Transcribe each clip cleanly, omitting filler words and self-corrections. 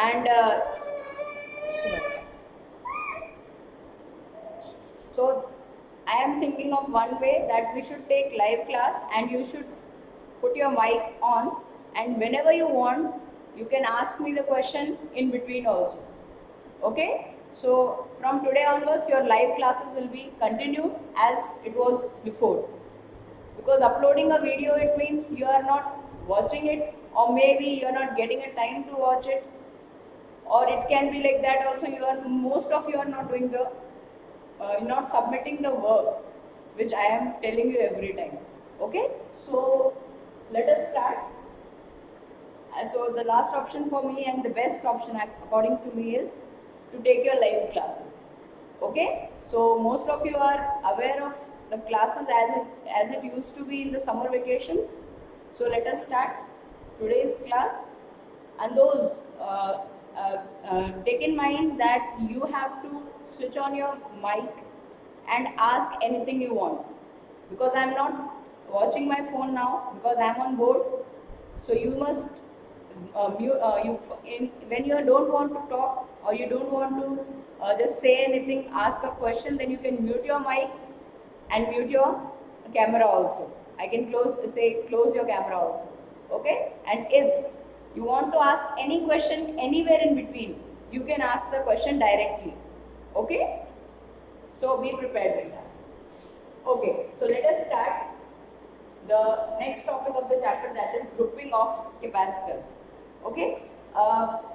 And so I am thinking of one way that we should take live class, and you should put your mic on, and whenever you want you can ask me the question in between also. Okay, so from today onwards your live classes will be continued as it was before, because uploading a video, it means you are not watching it, or maybe you are not getting a time to watch it, or it can be like that also, most of you are not doing the not submitting the work which I am telling you every time. Okay, so let us start. So the last option for me and the best option according to me is to take your live classes. Okay, so most of you are aware of the classes as it used to be in the summer vacations. So let us start today's class, and those take in mind that you have to switch on your mic and ask anything you want, because I am not watching my phone now because I am on board. So you must when you don't want to talk, or you don't want to just say anything, ask a question, then you can mute your mic and mute your camera also. I can close your camera also. Okay, and if you want to ask any question anywhere in between, you can ask the question directly. Okay, so be prepared with that. Okay, so let us start the next topic of the chapter, that is grouping of capacitors. Okay,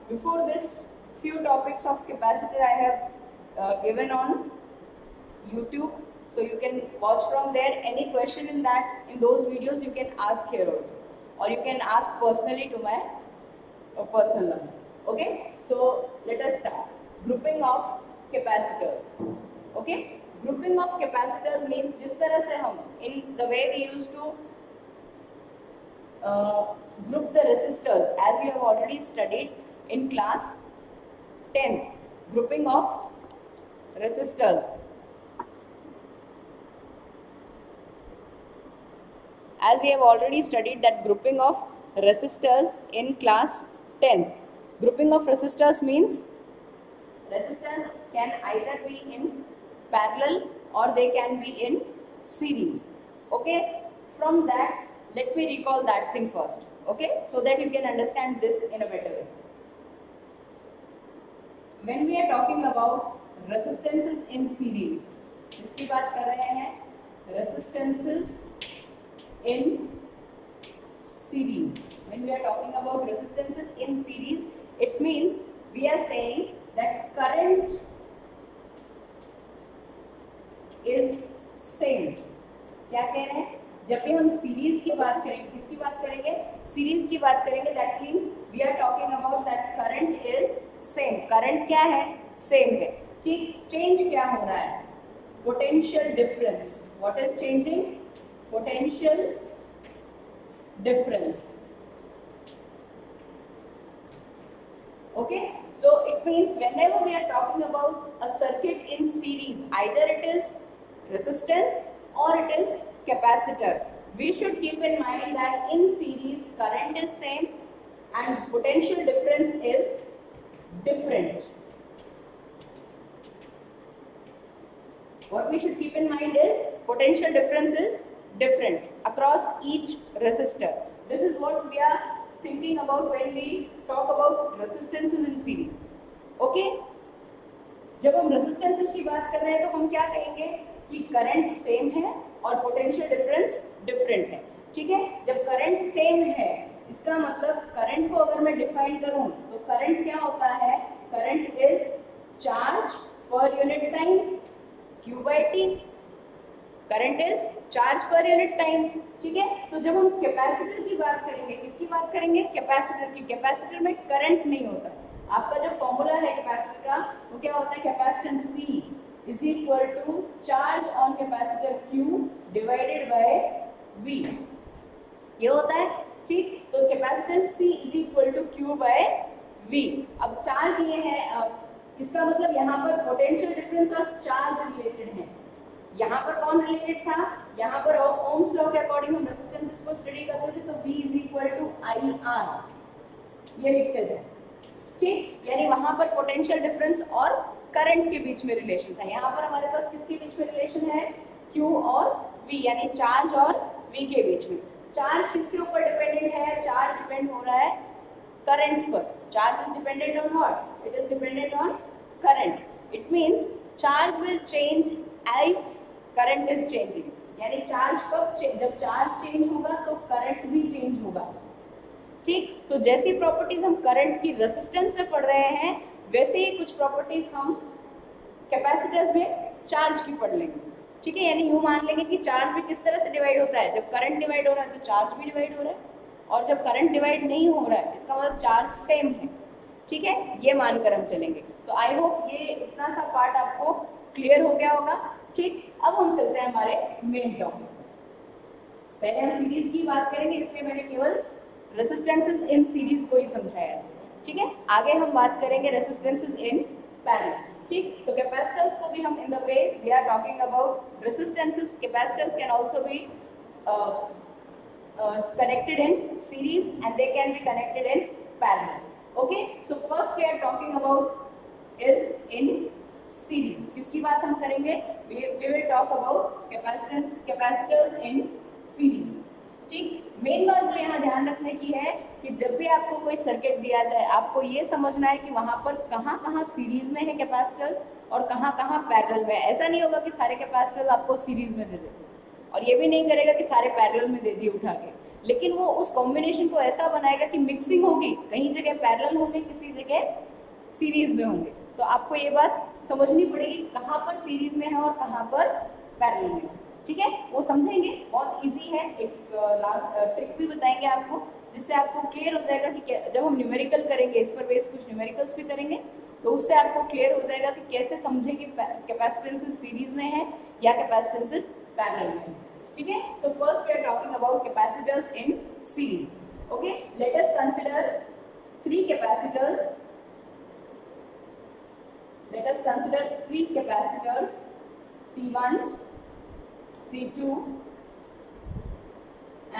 before this, few topics of capacitor I have given on YouTube, so you can watch from there. Any question in those videos you can ask here also, or you can ask personally to my personal number. Okay, so let us start. Grouping of capacitors. Okay, grouping of capacitors means जिस तरह से हम in the way we used to group the resistors, as we have already studied in class 10, grouping of resistors. As we have already studied that grouping of resistors in class 10. Grouping of resistors means resistors can either be in parallel or they can be in series. Okay, from that, let me recall that thing first. Okay, so that you can understand this in a better way. When we are talking about resistances in series, इसकी बात कर रहे हैं, resistances in series. When we are talking about resistances in series, it means we are saying that current is same. क्या कह रहे हैं? जब भी हम सीरीज की बात करेंगे, किसकी बात करेंगे? सीरीज की बात करेंगे. That means we are talking about that current is same. Current क्या है? सेम है. ठीक, चेंज क्या हो रहा है? Potential difference. What is changing? Potential difference. Okay, so it means whenever we are talking about a circuit in series, either it is resistance or it is capacitor, we should keep in mind that in series current is same and potential difference is different. What we should keep in mind is potential difference is different across each resistor. This is what we are thinking about when we talk about resistances in series. Okay, जब हम resistances की बात कर रहे हैं तो हम क्या कहेंगे कि करंट सेम है और पोटेंशियल डिफरेंस डिफरेंट है. ठीक है, जब करंट सेम है इसका मतलब करंट को अगर मैं डिफाइन करूं तो करंट क्या होता है? Current is charge per unit time Q/T. Current is charge per unit time. ठीक है, तो जब हम कैपेसिटर की बात करेंगे, किसकी बात करेंगे? कैपेसिटर की. कैपेसिटर में करंट नहीं होता. आपका जो फॉर्मूला है कैपेसिटर का वो क्या होता है? Capacitance C is equal to charge on capacitor Q divided by V. ये होता है. ठीक, तो capacitance C is equal to Q/V. अब चार्ज ये है, इसका मतलब यहाँ पर पोटेंशियल डिफरेंस और चार्ज रिलेटेड है. यहाँ पर कौन रिलेटेड था? यहाँ पर ओम्स लॉ के अकॉर्डिंग हम रेजिस्टेंसेस को स्टडी करते थे, तो V is equal to IR ये लिखते थे. ठीक, यानी वहां पर पोटेंशियल डिफरेंस और करंट के बीच में रिलेशन था। यहाँ पर हमारे पास किसके बीच में रिलेशन है, Q और V, यानी चार्ज और V के बीच में। चार्ज किसके ऊपर डिपेंडेंट है, चार्ज डिपेंड हो रहा है करंट पर। Charge is dependent on what, it is dependent on current. It means charge will change if current is changing, यानी चार्ज कब जब चार्ज चेंज होगा तो करंट भी चेंज होगा। ठीक, तो जैसी प्रॉपर्टीज हम करंट की रेजिस्टेंस में पढ़ रहे हैं वैसे ही कुछ प्रॉपर्टीज हम कैपेसिटर्स में चार्ज की पढ़ लेंगे। ठीक है, यानी यूं मान लेंगे कि चार्ज भी किस तरह से डिवाइड होता है, जब करंट डिवाइड हो रहा है तो चार्ज भी डिवाइड हो रहा है, और जब करंट डिवाइड नहीं हो रहा है इसका मतलब चार्ज सेम है। ठीक है, ये मानकर हम चलेंगे। तो आई होप ये इतना सा पार्ट आपको क्लियर हो गया होगा। ठीक, अब हम चलते हैं हमारे मेन टॉपिक। पहले हम सीरीज की बात करेंगे, इसलिए मैंने केवल रेसिस्टेंसेस इन सीरीज को ही समझाया। ठीक है, आगे हम बात करेंगे रेसिस्टेंसेस इन पैरेलल। ठीक, तो कैपेसिटर्स को भी हम in the way we are talking about resistances, capacitors can also be connected in series and they can be connected in parallel. Okay, so first we are talking about is in series. किसकी बात हम करेंगे, we will talk about capacitors in series. ठीक, main बात जो यहाँ ध्यान रखने की है कि जब भी आपको कोई सर्किट दिया जाए आपको ये समझना है कि वहाँ पर कहाँ कहाँ सीरीज में है कैपेसिटर्स और कहाँ कहाँ पैरेलल में। ऐसा नहीं होगा कि सारे कैपेसिटर्स आपको सीरीज में दे दे, और ये भी नहीं करेगा कि सारे पैरेलल में दे दिए उठा के, लेकिन वो उस कॉम्बिनेशन को ऐसा बनाएगा कि मिक्सिंग होगी, कहीं जगह पैरेलल होंगे, किसी जगह सीरीज में होंगे। तो आपको ये बात समझनी पड़ेगी कहाँ पर सीरीज में है और कहाँ पर पैरेलल में है। ठीक है, वो समझेंगे, बहुत इजी है। एक ट्रिक भी बताएंगे आपको जिससे आपको क्लियर हो जाएगा कि जब हम न्यूमेरिकल करेंगे, इस पर बेस कुछ न्यूमेरिकल्स भी करेंगे, तो उससे आपको क्लियर हो जाएगा कि कैसे समझें कि कैपेसिटेंसेस सीरीज में है या कैपेसिटेंसेस पैरेलल में है। ठीक है, so first we are talking about capacitors in series. Okay, let us consider three capacitors. Let us consider three capacitors C1, C2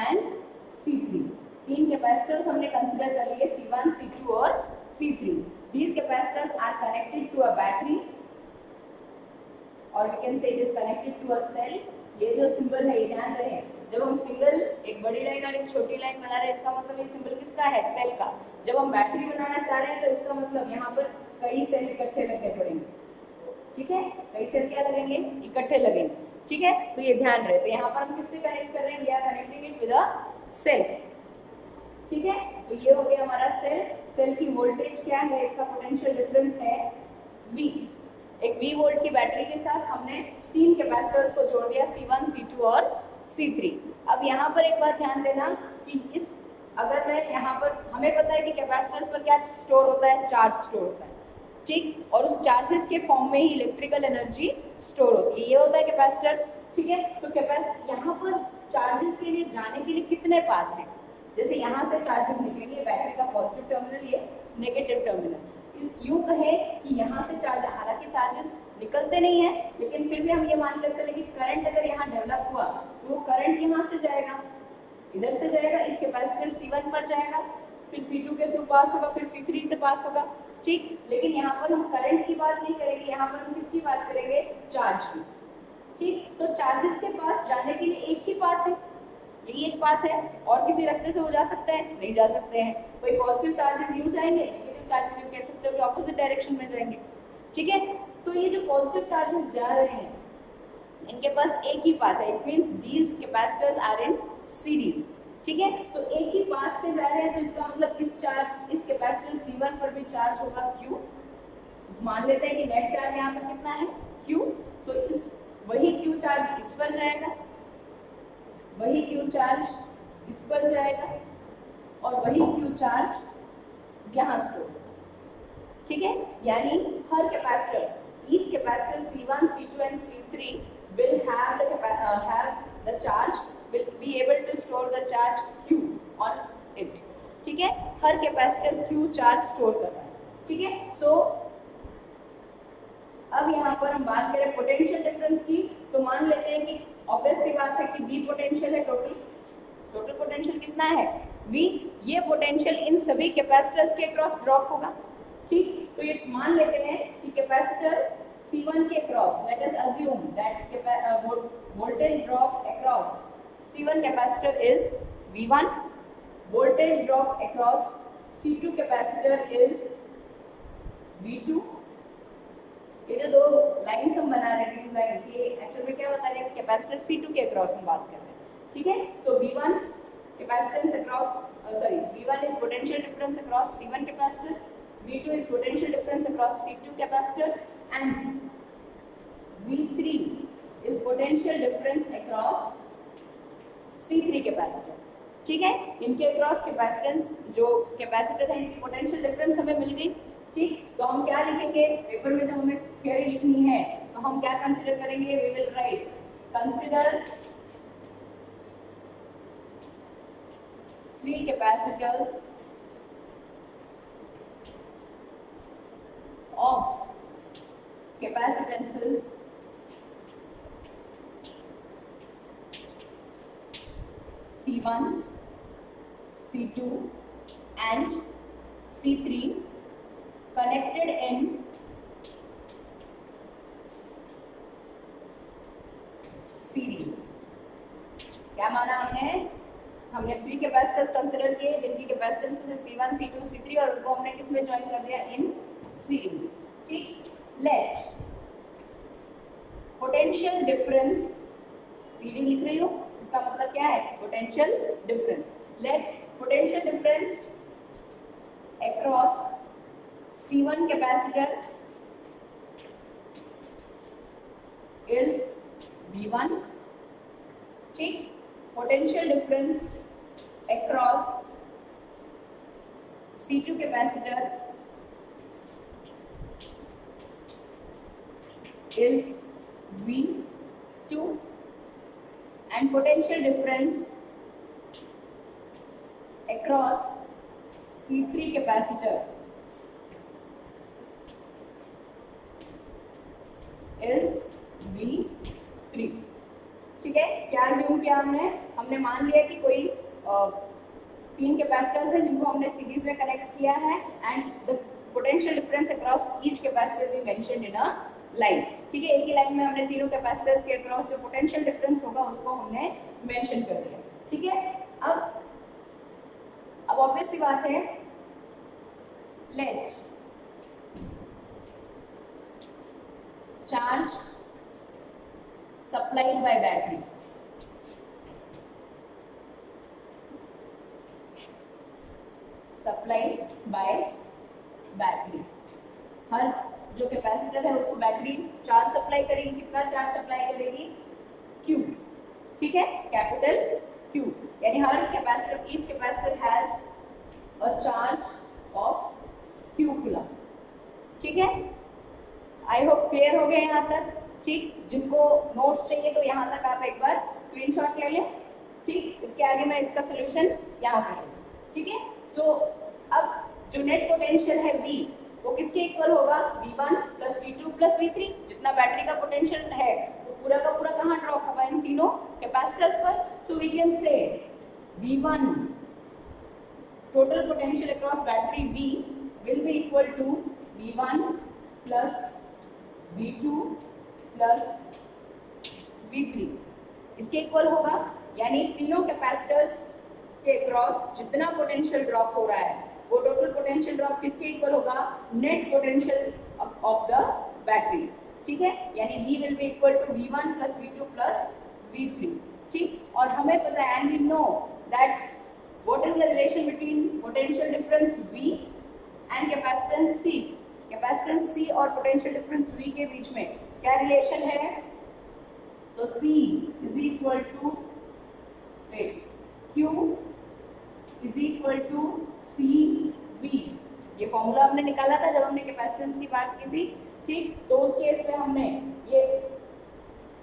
and C3. तीन कैपेसिटर्स हमने कंसिडर कर लिए, C1, C2 और C3. These capacitors are connected to a battery or we can say it is connected to a cell. ये जो symbol है ये ध्यान रहे, जब हम सिंगल एक बड़ी लाइन और एक छोटी लाइन बना रहे हैं इसका मतलब ये सिंबल किसका है, सेल का। जब हम बैटरी बनाना चाह रहे हैं तो इसका मतलब यहाँ पर कई सेल इकट्ठे लगे पड़ेंगे। ठीक है, कई सेल क्या लगेंगे, इकट्ठे लगेंगे। ठीक है, तो ये ध्यान रहे। तो यहाँ पर हम किससे कनेक्ट कर रहे हैं, we are connecting it with a cell. ठीक है, तो ये हो गया हमारा सेल। सेल की वोल्टेज क्या है, इसका पोटेंशियल डिफरेंस है V। एक V वोल्ट की बैटरी के साथ हमने तीन कैपेसिटर्स को जोड़ दिया, C1, C2 और C3। अब यहाँ पर एक बात ध्यान देना कि इस अगर मैं यहाँ पर, हमें पता है कि कैपेसिटर्स पर क्या स्टोर होता है, चार्ज स्टोर होता है। ठीक, और उस चार्जेस के फॉर्म में ही इलेक्ट्रिकल एनर्जी स्टोर होती है, ये होता है कैपेसिटर। ठीक है, तो यहाँ पर चार्जेस के लिए जाने के लिए कितने पाथ हैं, जैसे यहाँ से चार्जेस निकलेंगे, बैटरी का पॉजिटिव टर्मिनल, ये नेगेटिव टर्मिनल। यूं कहे कि यहाँ से चार्ज, हालांकि चार्जेस निकलते नहीं है लेकिन फिर भी हम ये मानकर चले कि करंट अगर यहाँ डेवलप हुआ तो वो करंट यहाँ से जाएगा, इधर से जाएगा, इस कैपेसिटर C1 पर जाएगा, फिर C2 के थ्रू पास होगा, फिर C3 से पास होगा। ठीक, लेकिन यहाँ पर हम करंट की बात नहीं करेंगे, यहाँ पर हम किसकी बात करेंगे, चार्ज की। ठीक, तो चार्जेस के पास जाने के लिए एक ही पाथ है, यही एक पाथ है, और किसी रास्ते से वो जा सकते हैं, नहीं जा सकते हैं। कोई पॉजिटिव चार्जेस यूं जाएंगे, नेगेटिव चार्जेस यूं कह सकते हो कि ऑपोजिट डायरेक्शन में जाएंगे। ठीक है, तो ये जो पॉजिटिव चार्जेस जा रहे हैं इनके पास एक ही पाथ है, it means these capacitors are in series. ठीक है, तो एक ही पाथ से जा रहे हैं, तो इसका मतलब इस कैपेसिटर C1 पर भी चार्ज होगा Q। मान लेते हैं कि नेट चार्ज यहाँ पर कितना है, Q। तो इस वही Q चार्ज इस पर जाएगा, वही Q चार्ज इस पर जाएगा, और वही Q चार्ज यहाँ स्टोर। ठीक है, यानी हर capacitor, each capacitor C1, C2 and C3 will have the charge, will be able to store the charge Q on it. ठीक है, हर कैपेसिटर Q चार्ज स्टोर कर रहा है। ठीक है, सो अब यहाँ पर हम बात करें पोटेंशियल डिफरेंस की, तो मान लेते हैं कि ऑब्वियस सी बात है कि V पोटेंशियल है, टोटल पोटेंशियल कितना है V। ये पोटेंशियल इन सभी कैपेसिटर्स के अक्रॉस ड्रॉप होगा। ठीक, तो ये मान लेते हैं कि कैपेसिटर C1 के cross, let us assume that voltage drop across C1 capacitor is V1, voltage drop across C2 capacitor is V2। ये जो दो लाइन्स हम बना रहे हैं, लाइन्स, ये एक्चुअल में क्या बता रहे हैं, कैपेसिटर C2 के अक्रॉस हम बात कर रहे हैं, ठीक है। सो V1 capacitance across, sorry, V1 is potential difference across C1 capacitor, V2 is potential difference across C2 capacitor, and V3 is potential difference across C3 capacitor, ठीक है। इनके अक्रॉस कैपेसिटेंस, जो कैपेसिटर है इनकी पोटेंशियल डिफरेंस हमें मिल गई, ठीक। तो हम क्या लिखेंगे पेपर में, जब हमें थ्योरी लिखनी है तो हम क्या कंसीडर करेंगे, we will write consider 3 capacitors of capacitances C1, C2 and C3 connected in series। क्या माना हमने 3 कैपेसिटर्स कंसिडर किए जिनकी कैपेसिटेंस है C1, C2, C3 और उनको हमने किस में ज्वाइन कर दिया, इन सीरीज, ठीक। लेट पोटेंशियल डिफरेंस, रीडिंग लिख रही हूँ, इसका मतलब क्या है, potential difference. Let potential difference across C1 capacitor is V1, ठीक। Potential difference across C2 capacitor is V2 and potential difference across C3 capacitor is V3, ठीक है। क्या अज्यूम किया हमने मान लिया कि कोई 3 कैपेसिटर्स है जिनको हमने सीरीज में कनेक्ट किया है and the potential difference across each capacitor we mentioned in a line, ठीक है। एक ही लाइन में हमने तीनों कैपेसिटर्स के अक्रॉस जो पोटेंशियल डिफरेंस होगा उसको हमने मेंशन कर दिया, ठीक है। अब ऑब्वियस सी बात है, let charge supplied by battery हर जो कैपेसिटर है उसको बैटरी चार्ज सप्लाई करेगी, कितना चार्ज सप्लाई करेगी, Q, ठीक है, कैपिटल Q, यानी हर capacitor, each capacitor has a charge of Q coulomb, ठीक है। आई होप क्लियर हो गया यहाँ तक, ठीक। जिनको नोट्स चाहिए तो यहाँ तक आप एक बार स्क्रीनशॉट ले लें, ठीक। इसके आगे मैं इसका सोल्यूशन यहाँ पे, ठीक है। सो अब जो नेट पोटेंशियल है V, वो किसके इक्वल होगा, V1 plus V2 plus V3। जितना बैटरी का पोटेंशियल है वो पूरा का पूरा कहाँ ड्रॉप होगा, इन तीनों कैपेसिटर्स पर। So we can say V1 total potential across battery V will be equal to V1 plus V2 plus V3, इसके इक्वल होगा। यानी तीनों कैपेसिटर्स के क्रॉस जितना पोटेंशियल ड्रॉप हो रहा है वो टोटल पोटेंशियल ड्रॉप किसके इक्वल होगा, net potential of the battery, ठीक है। यानी V will be equal to V1 plus V2 plus V3, ठीक। और हमें पता है, and we know that what is the relation between potential difference V and capacitance C। Capacitance C और potential difference V के बीच में क्या रिलेशन है, तो C is equal to Q is equal to CV। ये फॉर्मूला हमने निकाला था जब हमने कैपेसिटेंस की बात की थी, ठीक। तो उस केस में हमने ये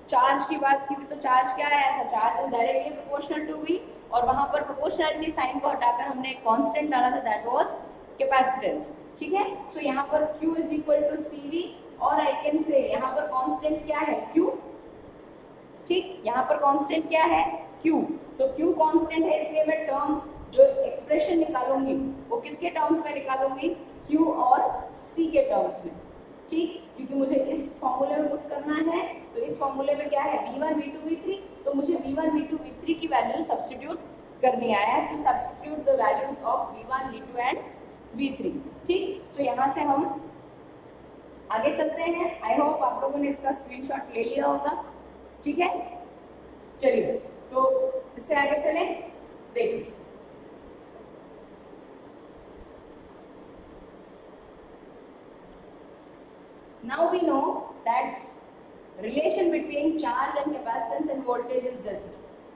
चार्ज की बात की थी, तो चार्ज क्या आया था, charge is directly proportional to V, और वहां पर प्रोपोर्शनलिटी साइन को हटाकर हमने एक कांस्टेंट डाला था, दैट वाज कैपेसिटेंस, ठीक है। सो यहाँ पर Q is equal to CV, और आई कैन से यहाँ पर कांस्टेंट क्या है, Q, ठीक। यहाँ पर कांस्टेंट क्या है, Q, तो Q कांस्टेंट है, इसलिए मैं टर्म जो एक्सप्रेशन निकालूंगी वो किसके टर्म्स में निकालूंगी, Q और C के टर्म्स में, ठीक, क्योंकि मुझे इस फॉर्मूले में पुट करना है। तो इस फॉर्मूले में क्या है, V1 V2 V3, तो मुझे V1 V2 V3 की वैल्यू सब्स्टिट्यूट करनी है, to substitute the values of V1 V2 and V3, ठीक। सो यहाँ से हम आगे चलते हैं। आई होप आप लोगों ने इसका स्क्रीनशॉट ले लिया होगा, ठीक है। चलिए तो इससे आगे चलें, देखिए now we know that relation between charge and capacitance and voltage is this,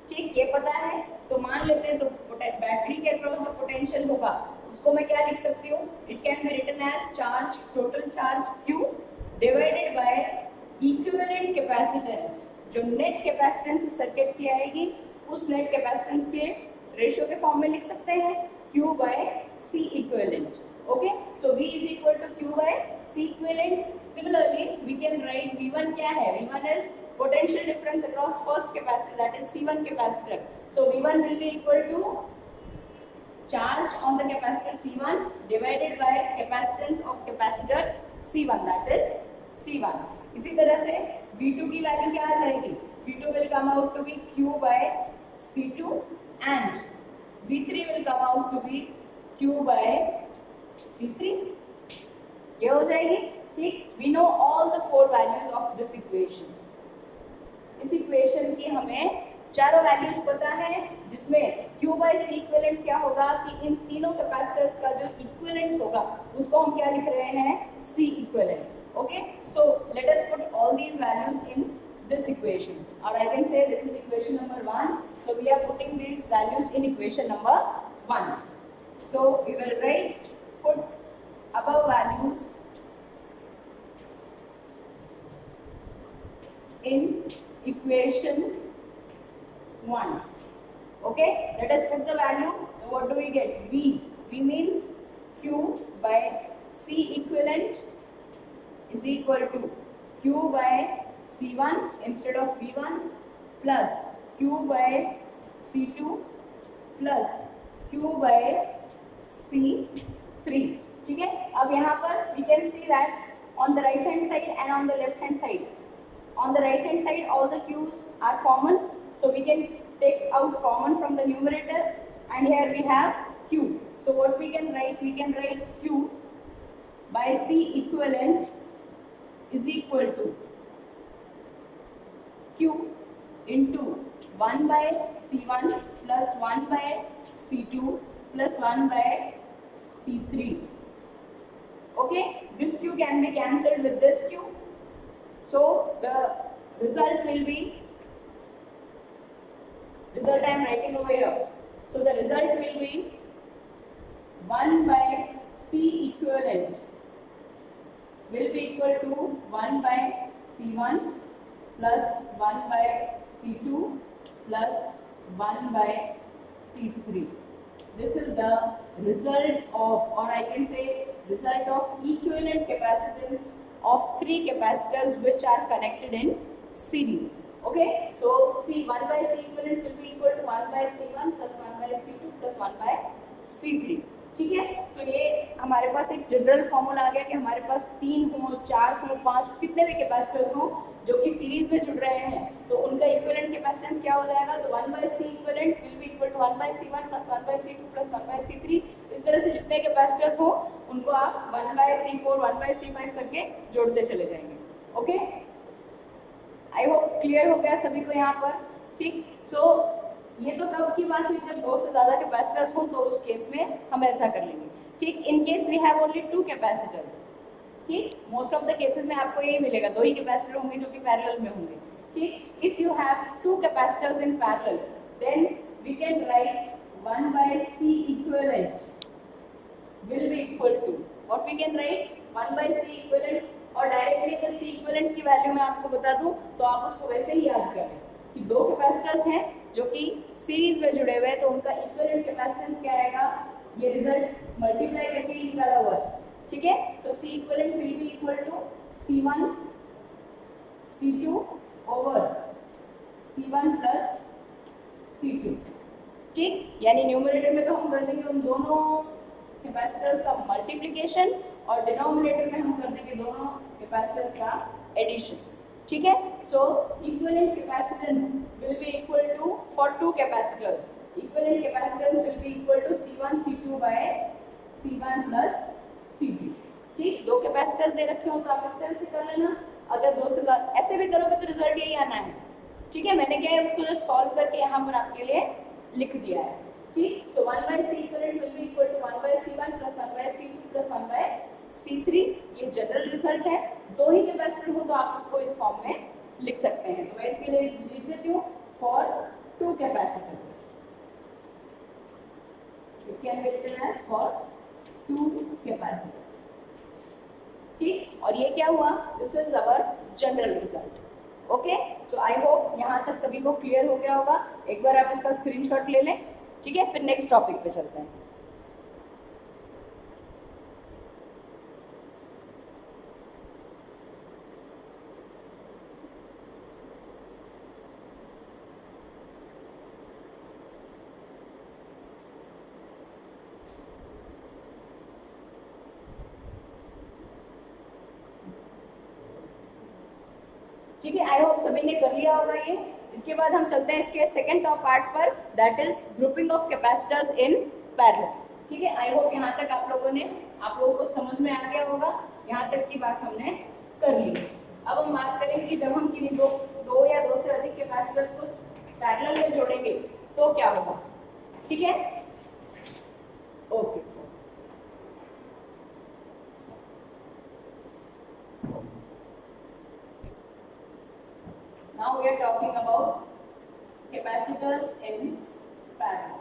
ठीक, ये पता है। तो मान लेते हैं तो बैटरी के अक्रॉस जो पोटेंशियल होगा उसको मैं क्या लिख सकती हूँ, it can be written as charge, total charge Q divided by equivalent capacitance, जो नेट कैपेसिटेंस इस सर्किट की आएगी उस नेट कैपेसिटेंस के रेशियो के फॉर्म में लिख सकते हैं, Q बाय C equivalent. Okay, so V is equal to Q by C equivalent. Similarly, we can write V1 क्या है, V1 is potential difference across first capacitor, that is C1 capacitor. So V1 will be equal to charge on the capacitor C1 divided by capacitance of capacitor C1, that is C1. इसी तरह से V2 की value क्या आ जाएगी, V2 will come out to be Q by C2 and V3 will come out to be Q by C3, ये हो जाएगी, ठीक। We know all the four values of this equation. इस इक्वेशन की हमें चारों वैल्यूज पता है, जिसमें Q by C इक्विवेलेंट क्या होगा कि इन तीनों कैपेसिटर्स का जो इक्विवेलेंट होगा उसको हम क्या लिख रहे हैं, C equivalent. Okay, so let us put all these values in this equation, or I can say this is equation number 1. So we are putting these values in equation number 1. So we will write, put above values in equation 1. Okay, let us put the value. So what do we get? V means Q by C equivalent is equal to Q by C1 instead of V1 plus Q by C2 plus Q by C3, ठीक है। अब यहाँ पर we can see that on the right hand side and on the left hand side. On the right hand side all the Q's are common, so we can take out common from the numerator, and here we have Q. So what we can write? We can write Q by C equivalent is equal to Q into 1 by C1 plus 1 by C2 plus 1 by C3. Okay, this Q can be cancelled with this Q. So the result will be, result I am writing over here. So the result will be 1 by C equivalent will be equal to 1 by C1 plus 1 by C2 plus 1 by C3. This is the result of, or I can say result of equivalent capacitance of three capacitors which are connected in series. Okay, so C1 by C equivalent will be equal to 1 by C1 plus 1 by C2 plus 1 by C3, ठीक है। सो ये हमारे पास एक general formula आ गया कि हमारे पास 3 हो, 4 हो, 5 कितने भी कैपेसिटर्स हो जो कि सीरीज में जुड़ रहे हैं, तो उनका इक्विवेलेंट कैपेसिटेंस क्या हो जाएगा, तो 1 by C equivalent will be equal to 1 by C1 plus 1 by C2 plus 1 by C3। इस तरह से जितने कैपेसिटर्स हो उनको आप 1 by C4 1 by C5 करके जोड़ते चले जाएंगे। ओके, आई होप क्लियर हो गया सभी को यहाँ पर, ठीक। सो ये तो कब की बात हुई, जब 2 से ज़्यादा कैपेसिटर्स हो तो उस केस में हम ऐसा कर लेंगे, ठीक। In case we have only 2 capacitors, ठीक। मोस्ट ऑफ द केसेस में आपको यही मिलेगा, 2 ही कैपेसिटर होंगे जो कि पैरेलल में होंगे, ठीक। If you have 2 capacitors in parallel then we can write 1 by C equivalent will be equal to what we can write 1 by C equivalent, और डायरेक्टली अगर C equivalent की वैल्यू मैं आपको बता दूं तो आप उसको वैसे ही याद करें कि 2 कैपेसिटर्स हैं जो कि सीरीज में जुड़े हुए हैं, तो उनका इक्विवेलेंट कैपेसिटेंस क्या आएगा, ये रिजल्ट मल्टीप्लाई करके ही निकाला हुआ है, ठीक है। सो C equivalent will be equal to C1 C2 over C1 plus C2, ठीक। यानी न्यूमरेटर में तो हम कर देंगे उन दोनों कैपेसिटर्स का मल्टीप्लिकेशन और डिनोमिनेटर में हम कर देंगे दोनों कैपेसिटर्स का एडिशन। ठीक है, so equivalent capacitance will be equal to for two capacitors, equivalent capacitance will be equal to C1 C2 by C1 plus C2। ठीक, दो कैपेसिटर्स दे रखे हो तो आप इस तरह से कर लेना, अगर दो से ज्यादा ऐसे भी करोगे तो रिजल्ट यही आना है। ठीक है, मैंने क्या है उसको जो सॉल्व करके यहाँ पर आपके लिए लिख दिया है। ठीक, सो 1 by C equivalent will be equal to 1 by C1 plus 1 by C2 plus 1 by C3। ये जनरल रिजल्ट है, दो ही कैपेसिटर हो तो आप उसको इस फॉर्म में लिख सकते हैं। तो मैं इसके लिए लिख देती हूँ for two capacitors, it can be written as for two capacitors. ठीक, और ये क्या हुआ, this is our general result. Okay, so I hope यहाँ तक सभी को क्लियर हो गया होगा। एक बार आप इसका स्क्रीनशॉट ले लें। ठीक है, फिर नेक्स्ट टॉपिक पे चलते हैं। ठीक है, आई होप सभी ने कर लिया होगा ये। इसके बाद हम चलते हैं इसके सेकंड टॉप पार्ट पर, that is grouping of capacitors in parallel. ठीक है, आई होप यहाँ तक आप लोगों को समझ में आ गया होगा। यहाँ तक की बात हमने कर ली। अब हम बात करेंगे कि जब हम किन्हीं दो या दो से अधिक कैपेसिटर्स को पैरेलल में जोड़ेंगे तो क्या होगा। ठीक है, okay. Now we are talking about capacitors in parallel.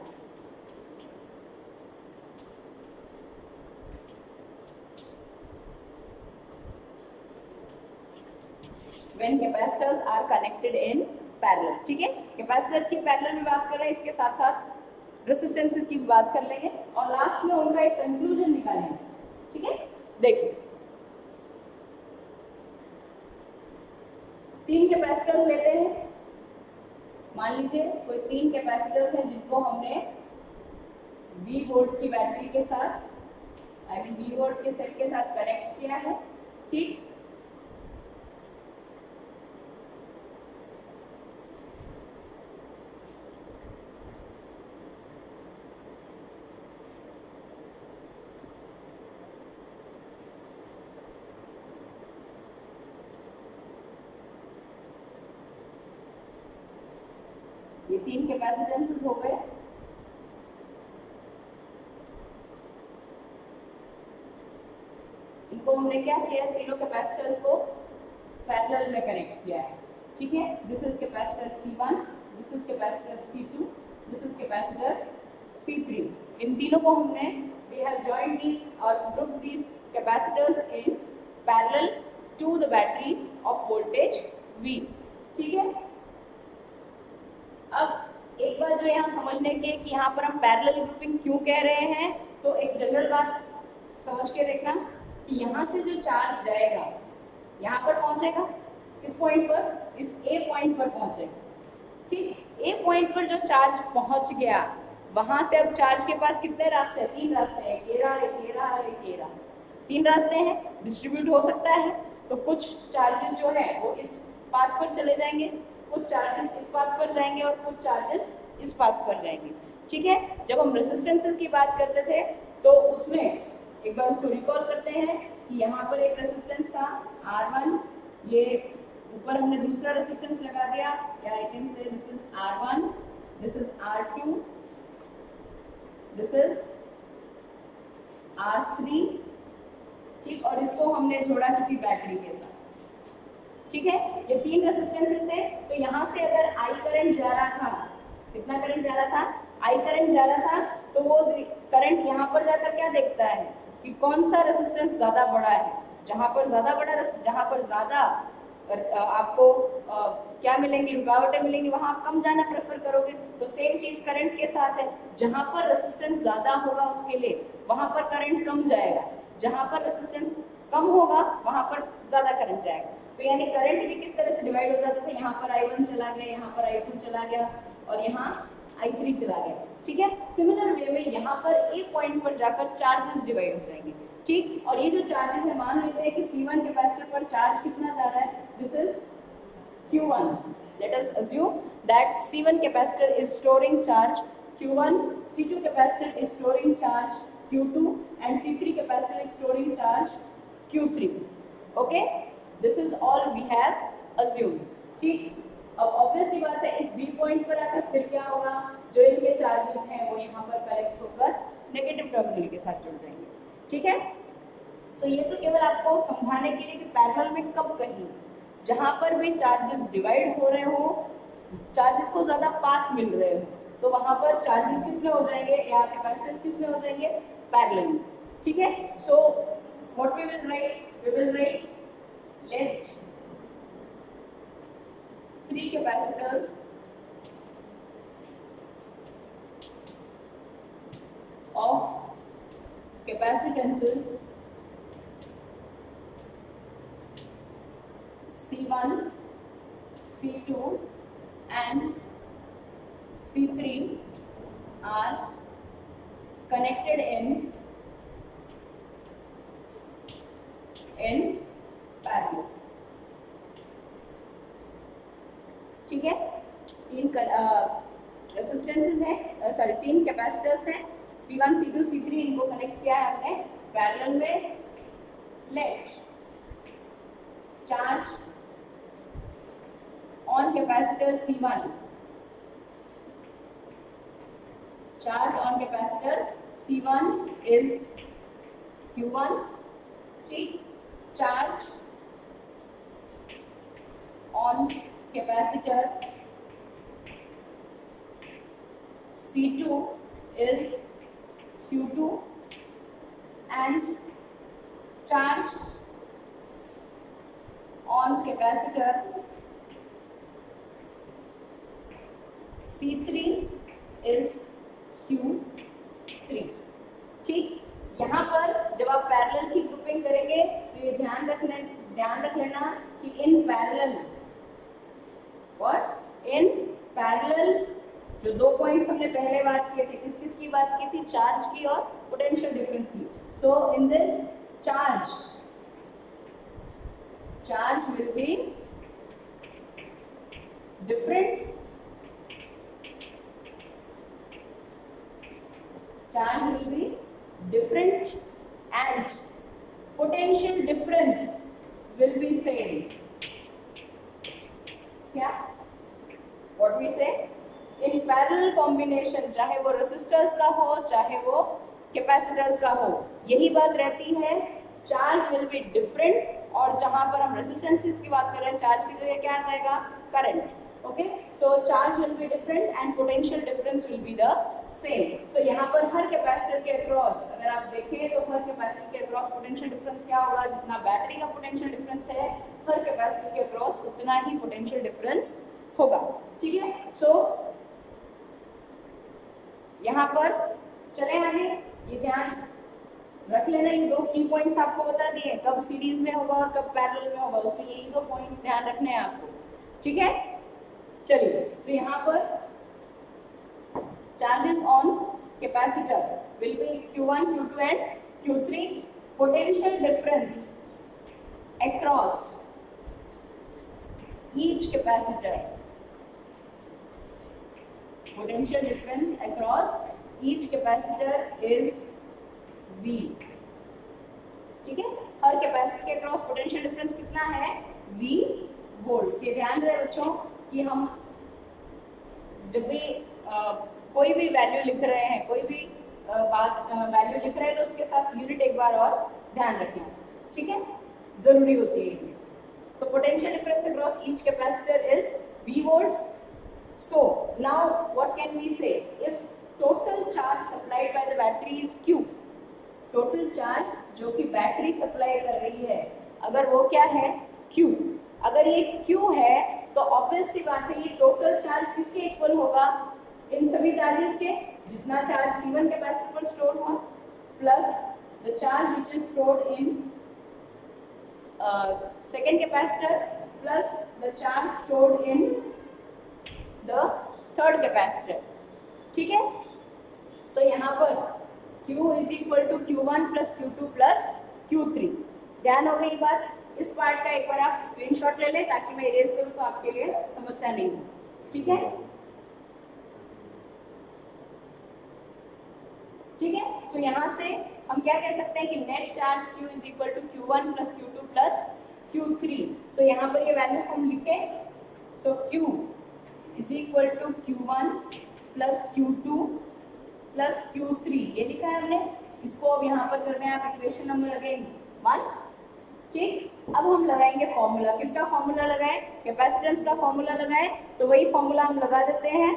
When capacitors are connected in parallel, ठीक है, कैपेसिटर्स की पैरेलल में बात कर रहे हैं, इसके साथ साथ रेसिस्टेंसेस की बात कर लेंगे और लास्ट में उनका एक कंक्लूजन निकालेंगे। ठीक है, देखिए तीन कैपेसिटर्स लेते हैं, मान लीजिए कोई तीन कैपेसिटर्स हैं जिनको हमने V वोल्ट की बैटरी के साथ, V वोल्ट के सेल के साथ कनेक्ट किया है। ठीक, ये तीन कैपेसिटेंसेस हो गए। इनको हमने क्या किया, तीनों कैपेसिटर्स को पैरेलल में कनेक्ट किया है। ठीक है, this is capacitor C1, this is capacitor C2, this is capacitor C3। इन तीनों को हमने we have joined these or grouped these capacitors in parallel to the battery of voltage V। ठीक है, अब एक बार जो यहाँ समझने के कि यहाँ पर हम पैरेलल ग्रुपिंग क्यों कह रहे हैं, तो एक जनरल बात समझ के देखना कि यहाँ से जो चार्ज जाएगा यहाँ पर पहुंचेगा, किस पॉइंट पर, इस A पॉइंट पर पहुंचेगा। ठीक, A पॉइंट पर जो चार्ज पहुंच गया, वहां से अब चार्ज के पास कितने रास्ते हैं, तीन रास्ते हैं, एक ये रहा, तीन रास्ते हैं, डिस्ट्रीब्यूट हो सकता है। तो कुछ चार्जेस जो है वो इस पाथ पर चले जाएंगे, कुछ चार्जेस इस पाथ पर जाएंगे और कुछ चार्जेस इस पाथ पर जाएंगे। ठीक है, जब हम रेसिस्टेंसेस की बात करते थे तो उसमें एक बार उसको रिकॉल करते हैं कि यहाँ पर एक रेसिस्टेंस था R1, ये ऊपर हमने दूसरा रेसिस्टेंस लगा दिया, या I can say this is R1, this is R2, this is R3। ठीक, और इसको हमने जोड़ा किसी बैटरी के साथ। ठीक है, ये तीन रेसिस्टेंसेस थे। तो यहाँ से अगर I करंट जा रहा था, कितना करंट जा रहा था, I करंट जा रहा था, तो वो करंट यहाँ पर जाकर क्या देखता है कि कौन सा रेसिस्टेंस ज्यादा बड़ा है। जहाँ पर ज्यादा आपको क्या मिलेंगी, रुकावटें मिलेंगी, वहां आप कम जाना प्रेफर करोगे। तो सेम चीज करंट के साथ है, जहां पर रेसिस्टेंस ज्यादा होगा उसके लिए वहां पर करंट कम जाएगा, जहां पर रेसिस्टेंस कम होगा वहां पर ज्यादा करंट जाएगा। तो यानी करंट भी किस तरह से डिवाइड हो जाता था, यहाँ पर I1 चला गया, यहाँ पर I2 चला गया और यहाँ I3 चला गया। ठीक है, सिमिलर वे में यहाँ पर एक पॉइंट पर जाकर चार्जेस डिवाइड हो जाएंगे। ठीक। और ये जो चार्जेस है, मान लेते हैं कि C1 कैपेसिटर पर चार्ज कितना जा रहा है, this is Q1. Let us assume that C1 capacitor is storing charge Q1, C2 capacitor is storing charge Q2, and C3 capacitor is storing charge Q3. Okay, this is all we have assumed. ठीक। अब obvious सी बात है, इस B point पर आकर फिर क्या होगा, जो इनके चार्जेस हैं वो यहाँ पर कलेक्ट होकर नेगेटिव टर्मिनल के साथ जुड़ जाएंगे। ठीक है, सो ये तो केवल आपको समझाने के लिए कि पैरेलल में कब कहीं जहाँ पर भी चार्जेस डिवाइड हो रहे हो, चार्जेस को ज्यादा पाथ मिल रहे हो, तो वहां पर चार्जेस किस में हो जाएंगे या कैपेसिटेंस किस में हो जाएंगे, पैरेलल में। ठीक है, so what we will write, let 3 capacitors of capacitances C1, C2 and C3 are connected in parallel. ठीक है, 3 रेसिस्टेंसेस हैं, सॉरी 3 कैपेसिटर्स हैं, C1, C2, C3, इनको कनेक्ट किया है हमने पैरेलल में। Let charge on capacitor C1, charge on capacitor C1 is Q1, ठीक। charge on capacitor C2 is Q2 and charge on capacitor C3 is Q3। ठीक, यहाँ पर जब आप पैरेलल की ग्रुपिंग करेंगे तो ये ध्यान रख लेना कि इन पैरेलल जो 2 पॉइंट्स हमने पहले बात किए थे, किस की बात की थी, चार्ज की और पोटेंशियल डिफरेंस की। So in this charge will be different, charge will be different and potential difference will be same. क्या? What we say? In parallel combination, चाहे वो resistors का हो चाहे वो capacitors का हो, यही बात रहती है, charge will be different, और जहाँ पर हम resistances की बात कर रहे हैं, charge की जगह क्या आ जाएगा, current. Okay, so charge will be different and potential difference will be the same. So यहाँ पर हर कैपेसिटर के अक्रॉस अगर आप देखें तो हर कैपेसिटर के अक्रॉस पोटेंशियल डिफरेंस क्या होगा, जितना बैटरी का पोटेंशियल डिफरेंस है हर कैपेसिटर के अक्रॉस उतना ही पोटेंशियल डिफरेंस होगा। ठीक है, सो यहाँ पर चले आगे, ये ध्यान रख लेना, ये 2 की पॉइंट्स आपको बता दिए, कब सीरीज में होगा और कब पैरेलल में होगा, उसमें यही 2 पॉइंट्स ध्यान रखने हैं आपको। ठीक है, चलिए, तो यहाँ पर charges on capacitor will be Q1, Q2 and Q3. Potential difference across each capacitor. Potential difference across each capacitor is V. ठीक है, हर कैपेसिटर के अक्रॉस पोटेंशियल डिफरेंस कितना है, V वोल्ट। ये ध्यान रहे बच्चों कि हम जब भी कोई भी वैल्यू लिख रहे हैं, कोई भी वैल्यू लिख रहे हैं तो उसके साथ यूनिट एक बार और ध्यान रखना। ठीक है, जरूरी होती है यूनिट्स। तो potential difference across each capacitor is V volts. So now what can we say? If total charge supplied by the battery is Q, total charge जो कि बैटरी सप्लाई कर रही है, अगर वो क्या है, Q, अगर ये Q है तो ऑब्वियस सी बात है ये टोटल चार्ज किसके इक्वल होगा, इन सभी चार्जेस के, जितना चार्ज C1 कैपेसिटर पर स्टोर हुआ plus the charge which is stored in second capacitor plus the charge stored in the third capacitor. ठीक है, सो यहाँ पर Q is equal to Q1 plus Q2 plus Q3। ध्यान हो गई बात। इस पार्ट का एक बार आप स्क्रीनशॉट ले लें ताकि मैं इरेज करूं तो आपके लिए समस्या नहीं हो। ठीक है, ठीक है। सो यहाँ से हम क्या कह सकते हैं कि net charge Q is equal to Q1 plus Q2 plus Q3। So यहाँ पर ये वैल्यू हम लिखें। So Q is equal to Q1 plus Q2 plus Q3 ये लिखा है हमने। इसको अब यहाँ पर करना है आप इक्वेशन नंबर अगेन 1। ठीक, अब हम लगाएंगे फॉर्मूला। किसका फॉर्मूला लगाएं? कैपेसिटेंस का फॉर्मूला लगाएं। तो वही फॉर्मूला हम लगा देते हैं।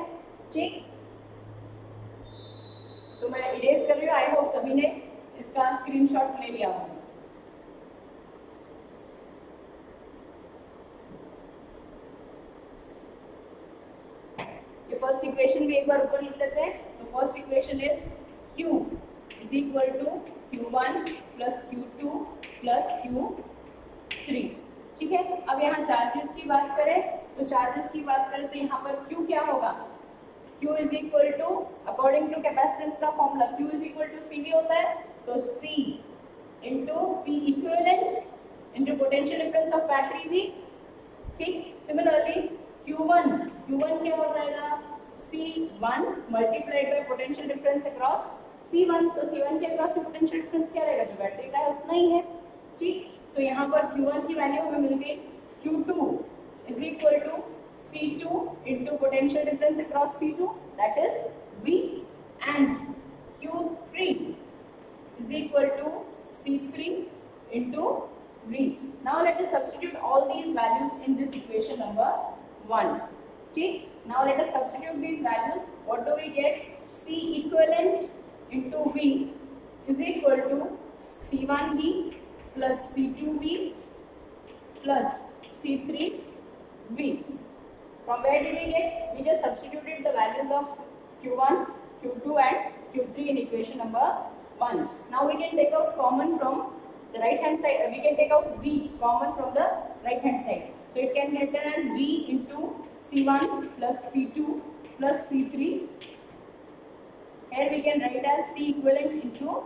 ठीक, तो मैं इरेज कर रही हूँ। आई होप सभी ने इसका स्क्रीनशॉट ले लिया होगा। ये फर्स्ट इक्वेशन भी एक बार ऊपर लिख लेते हैं। तो first equation is Q is equal to Q1 plus Q2 plus Q3। ठीक है, अब यहाँ चार्जेस की बात करें तो चार्जेस की बात करें तो यहाँ पर Q क्या होगा? Q is equal to according to capacitance का formula Q is equal to CV होता है। तो C into C equivalent into potential difference of battery भी। ठीक, सिमिलरली Q1 क्या हो जाएगा? C1 multiplied by potential difference across C1। तो C1 के अक्रॉस पोटेंशियल डिफरेंस क्या रहेगा? जो बैटरी का है उतना ही है। ठीक, सो यहाँ पर Q1 की वैल्यू हमें मिल गई। Q2 is equal to C2 into potential difference across C2, that is V, and Q3 is equal to C3 into V. Now let us substitute all these values in this equation number 1. Okay? Now let us substitute these values. What do we get? C equivalent into V is equal to C1V plus C2V plus C3V. From where did we get? We just substituted the values of Q1, Q2 and Q3 in equation number 1. Now we can take out common from the right hand side. We can take out V common from the right hand side. So it can be written as V into C1 plus C2 plus C3. Here we can write as C equivalent into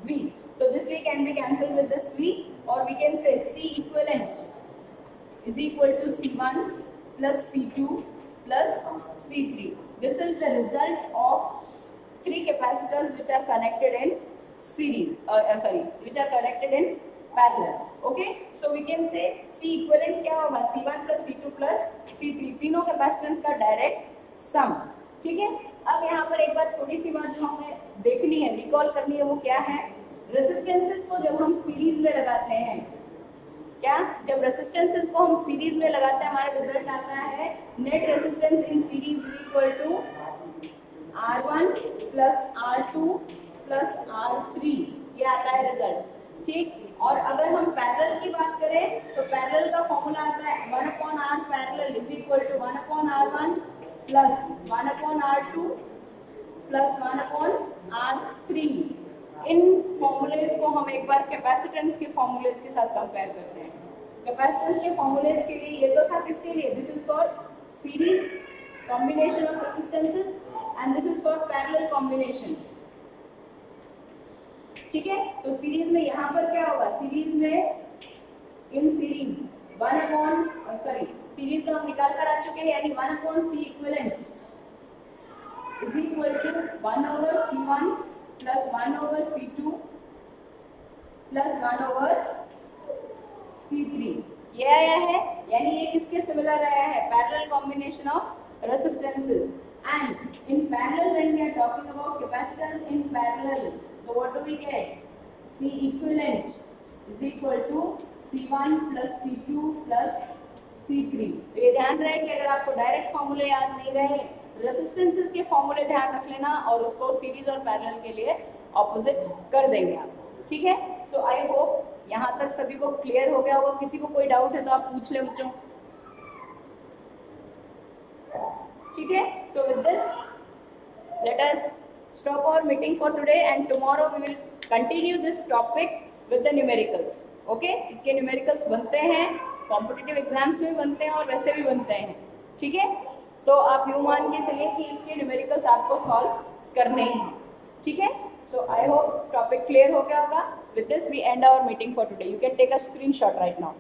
V. So this V can be cancelled with this V, or we can say C equivalent is equal to C1 plus C2 plus C3. This is the result of three capacitors which are connected in series. Which are connected in parallel. Okay, so we can say C equivalent क्या होगा? C1 plus C2 plus C3 तीनों capacitance का direct sum. ठीक है, अब यहाँ पर एक बार छोटी सी बात जो हमें देखनी है, रिकॉल करनी है, वो क्या है? रेसिस्टेंसेस को जब हम सीरीज में लगाते हैं, क्या जब रेसिस्टेंसेस को हम सीरीज में लगाते हैं हमारा रिजल्ट आता है net resistance in series equal to R1 plus R2 plus R3, ये आता है रिजल्ट। ठीक, और अगर हम पैरेलल की बात करें तो पैरेलल का फॉर्मूला आता है 1/R parallel is equal to 1/R1 plus 1/R2 plus 1/R3। इन फॉर्मूलेज को हम एक बार कैपेसिटेंस के फॉर्मूलेज के साथ कंपेयर करते हैं। कैपेसिटेंस के फॉर्मूलेज के लिए ये तो था किसके लिए? This is for series combination of resistances and this is for parallel combination. ठीक है, तो सीरीज में यहाँ पर क्या होगा? सीरीज में इन सीरीज सीरीज का हम निकाल कर आ चुके हैं, यानी 1/C equivalent is equal to 1/C1 plus 1/C2 plus 1/C3। ये आया है, यानी ये किसके सिमिलर आया है? Parallel combination of resistances. And in parallel when we are talking about capacitance in parallel, so what do we get? C equivalent is equal to C1 plus C2 plus C3। तो ये ध्यान रहे कि अगर आपको direct फॉर्मूले याद नहीं रहे, रेसिस्टेंसेस के फॉर्मूले ध्यान रख लेना और उसको सीरीज और पैरेलल के लिए ऑपोजिट कर देंगे आप। ठीक है, सो आई होप यहाँ तक सभी को क्लियर हो गया होगा। किसी को कोई डाउट है तो आप पूछ ले बच्चों। ठीक है, so with this let us stop our meeting for today and tomorrow we will continue this topic with the numericals. Okay, इसके numericals बनते हैं, competitive exams में बनते हैं और वैसे भी बनते हैं। ठीक है, तो आप यूँ मान के चलिए कि इसके numericals आपको solve करने हैं। ठीक है, So I hope topic clear हो गया होगा. With this we end our meeting for today. You can take a screenshot right now.